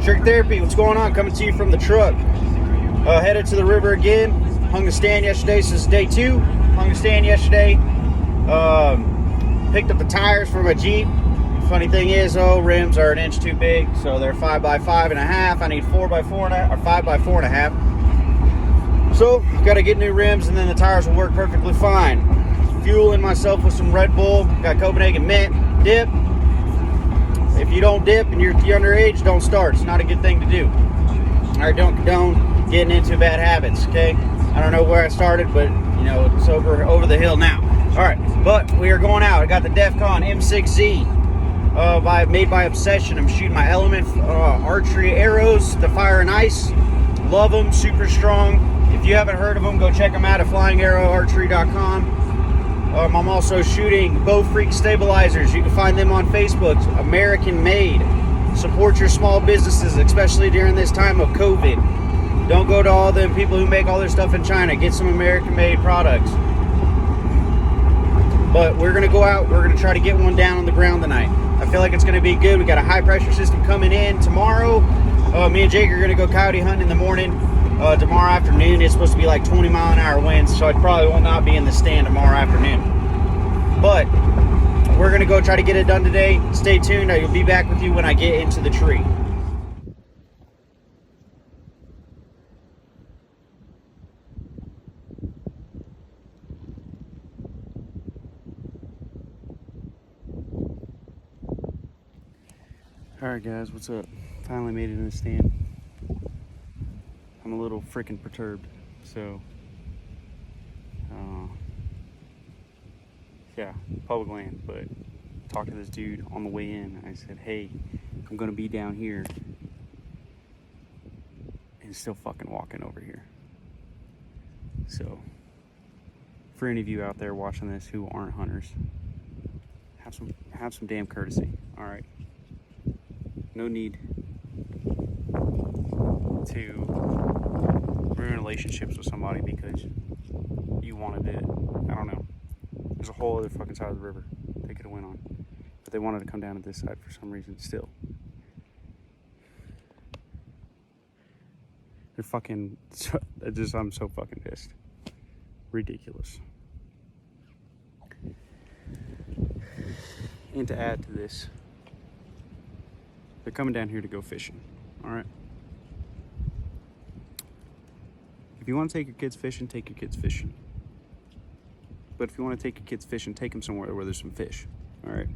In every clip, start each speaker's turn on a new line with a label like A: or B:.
A: Trick Therapy, what's going on? Coming to you from the truck. Headed to the river again. Hung the stand yesterday, so this is day 2. Hung the stand yesterday. Picked up the tires for my Jeep. Funny thing is, rims are an inch too big, so they're 5x5.5. I need 4x4.5 or 5x4.5. So got to get new rims, and then the tires will work perfectly fine. Fueling myself with some Red Bull. Got Copenhagen mint dip. If you don't dip and you're underage, don't start. It's not a good thing to do. I don't condone getting into bad habits. Okay, I don't know where I started, but you know it's over the hill now. All right, but we are going out. I got the DEFCON M6Z. Made by Obsession. I'm shooting my Element archery arrows, the fire and ice. Love them, super strong. If you haven't heard of them, go check them out at flyingarrowarchery.com. I'm also shooting Bow Freak stabilizers. You can find them on Facebook. American made. Support your small businesses, especially during this time of COVID. Don't go to all the people who make all their stuff in China. Get some American made products. But we're going to go out. We're going to try to get one down on the ground tonight. I feel like it's going to be good. We got a high pressure system coming in tomorrow. Me and Jake are going to go coyote hunting in the morning. Tomorrow afternoon, it's supposed to be like 20-mile-an-hour winds, so I probably will not be in the stand tomorrow afternoon. But we're going to go try to get it done today. Stay tuned. I will be back with you when I get into the tree. Alright guys, what's up? Finally made it in the stand. I'm a little freaking perturbed, so yeah, public land, but talked to this dude on the way in. I said, hey, I'm gonna be down here, and still fucking walking over here. So for any of you out there watching this who aren't hunters, have some damn courtesy. All right, no need to ruin relationships with somebody because you wanted it. I don't know. There's a whole other fucking side of the river they could have went on, but they wanted to come down to this side for some reason. Still, they're fucking. I'm so fucking pissed. Ridiculous. And to add to this, they're coming down here to go fishing. All right. If you want to take your kids fishing, take your kids fishing. But if you want to take your kids fishing, take them somewhere where there's some fish. All right.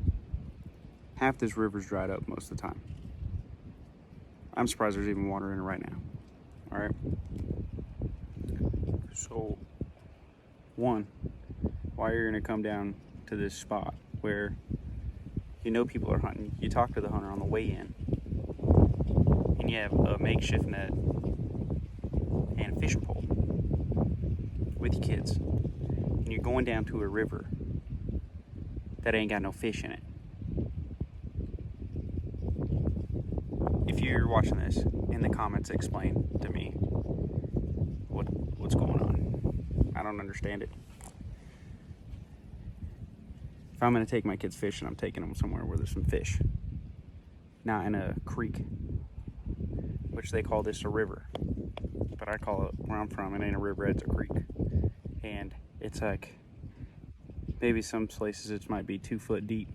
A: Half this river's dried up most of the time. I'm surprised there's even water in it right now. All right. So, one, why you're going to come down to this spot where you know people are hunting, you talk to the hunter on the way in, and you have a makeshift net and a fishing pole with your kids, and you're going down to a river that ain't got no fish in it. If you're watching this, in the comments explain to me what's going on. I don't understand it. If I'm going to take my kids fishing, I'm taking them somewhere where there's some fish. Not in a creek, which they call this a river. But I call it, where I'm from, it ain't a river, it's a creek. And it's like, maybe some places it might be 2 foot deep.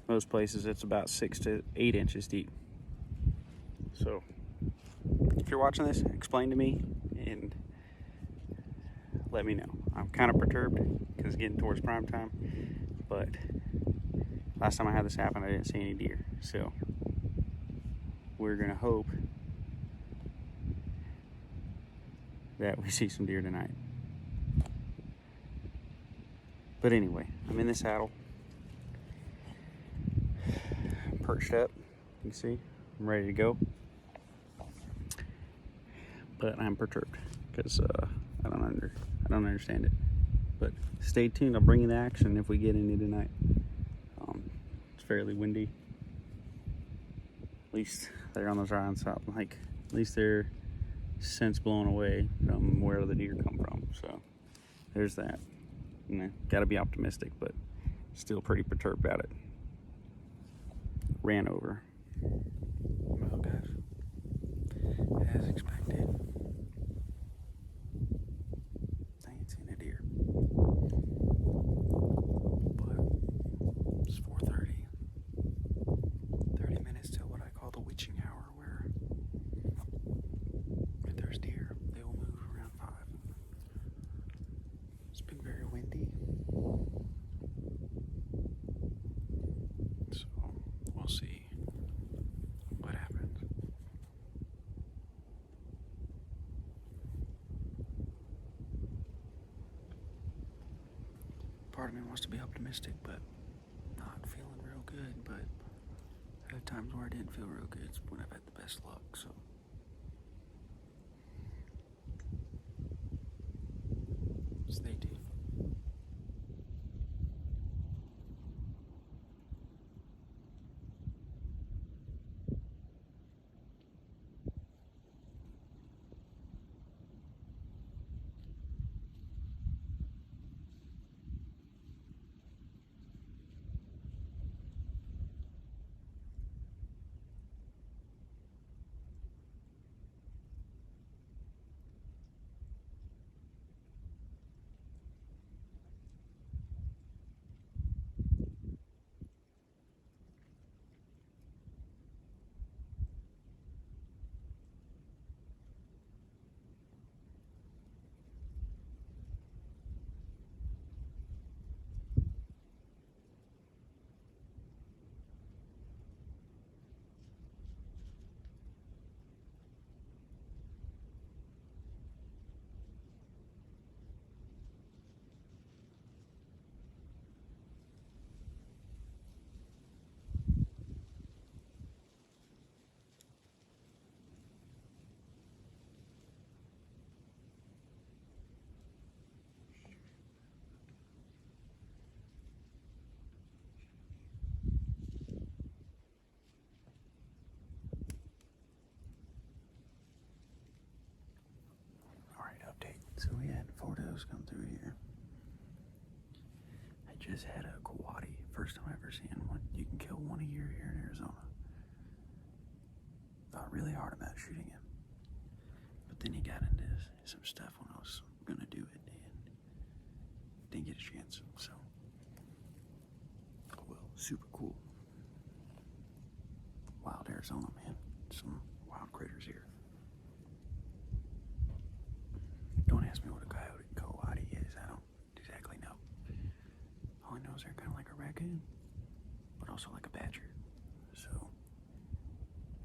A: Most places it's about 6 to 8 inches deep. So, if you're watching this, explain to me and let me know. I'm kind of perturbed because it's getting towards prime time. But last time I had this happen, I didn't see any deer. So we're gonna hope that we see some deer tonight. But anyway, I'm in the saddle, perched up. You can see I'm ready to go. But I'm perturbed because I don't understand it. But stay tuned. I'll bring you the action if we get any tonight. It's fairly windy. At least they're on those rounds. Like, at least their scent's blown away from where the deer come from. So there's that. You know, gotta be optimistic, but still pretty perturbed about it. Ran over. Oh, guys.
B: part of me wants to be optimistic, but not feeling real good. But I had times where I didn't feel real good when I've had the best luck, so. Stay tuned. Update. So we had 4 does come through here. I just had a Coati. First time I ever seen one. You can kill one a year here in Arizona. Thought really hard about shooting him. But then he got into some stuff when I was gonna do it and didn't get a chance. So, oh well, super cool. Wild Arizona, man. Some wild critters here. Don't ask me what a coati is. I don't exactly know. All I know is they're kind of like a raccoon, but also like a badger. So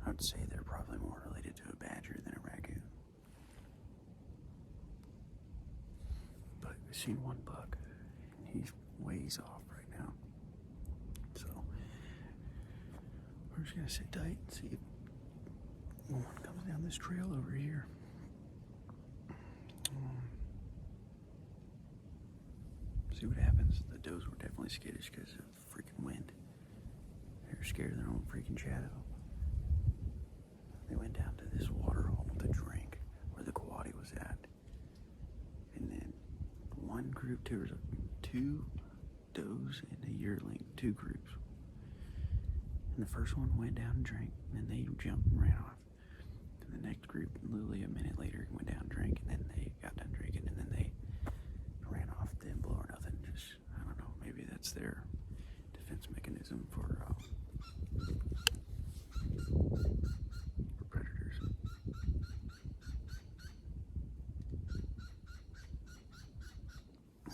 B: I would say they're probably more related to a badger than a raccoon. But we've seen one buck, and he's ways off right now. So we're just gonna sit tight and see if one comes down this trail over here. See what happens. The does were definitely skittish because of the freaking wind. They were scared of their own freaking shadow. They went down to this water hole to drink where the Coati was at. And then one group, there was 2 does and a yearling, 2 groups. And the first one went down and drank, and then they jumped and ran off. And the next group, literally a minute later, went down and drank, and then they got done drinking, and then they ran off, didn't blow or nothing. Just, I don't know, maybe that's their defense mechanism for predators.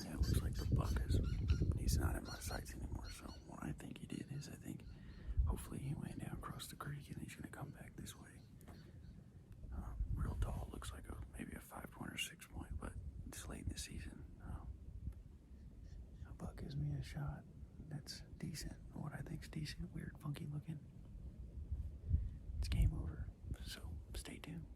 B: Yeah, it looks like the buck he's not in my sights anymore. So what I think he did is, I think hopefully he went down across the creek and he's gonna come back this way. Real tall, looks like maybe a 5-point or 6-point, but it's late in the season. A buck gives me a shot that's decent, what I think's decent, weird, funky looking. It's game over, so stay tuned.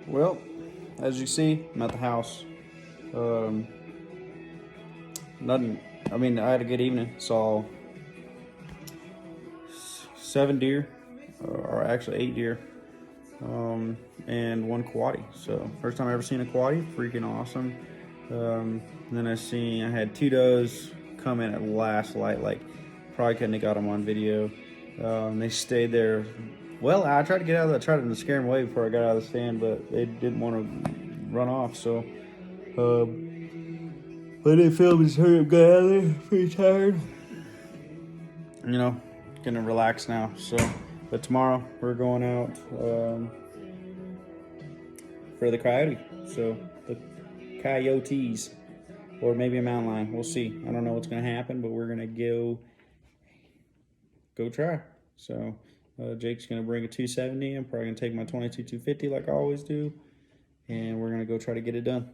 A: Well, as you see, I'm at the house. Nothing. I mean, I had a good evening. Saw 7 deer, or actually 8 deer, and 1 Coati. So first time I ever seen a Coati. Freaking awesome. Then I had 2 does,
B: come in at last light. Like, probably couldn't have got them on video. They stayed there. Well, I tried to get out of the, tried to scare them away before I got out of the stand, but they didn't want to run off. So, but they filmed just hurry up, got out of there. Pretty tired. You know, gonna relax now. So, but tomorrow we're going out for the Coati. So the Coyotes, or maybe a mountain lion. We'll see. I don't know what's gonna happen, but we're gonna go try. So Jake's gonna bring a 270. I'm probably gonna take my 22-250 like I always do, and we're gonna go try to get it done.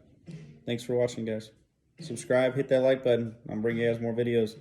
B: Thanks for watching, guys. Subscribe, hit that like button. I'm bringing you guys more videos.